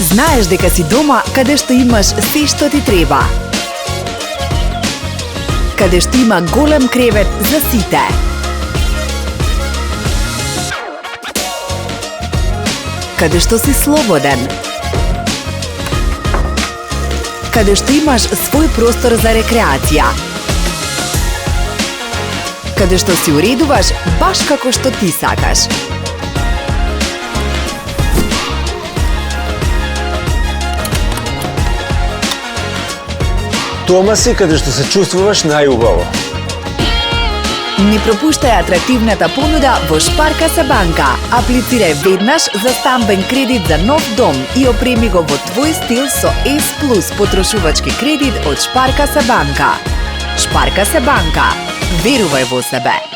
Знаеш дека си дома каде што имаш се што ти треба. Каде што има голем кревет за сите. Каде што си слободен. Каде што имаш свој простор за рекреација. Каде што си уредуваш баш како што ти сакаш. Дома си каде што се чувствуваш најубаво. Не пропуштај атрактивната понуда во Шпарка се банка. Аплицирај веднаш за стамбен кредит за нов дом и опреми го во твој стил со S+ потрошувачки кредит од Шпарка се банка. Шпарка се банка. Верувај во себе.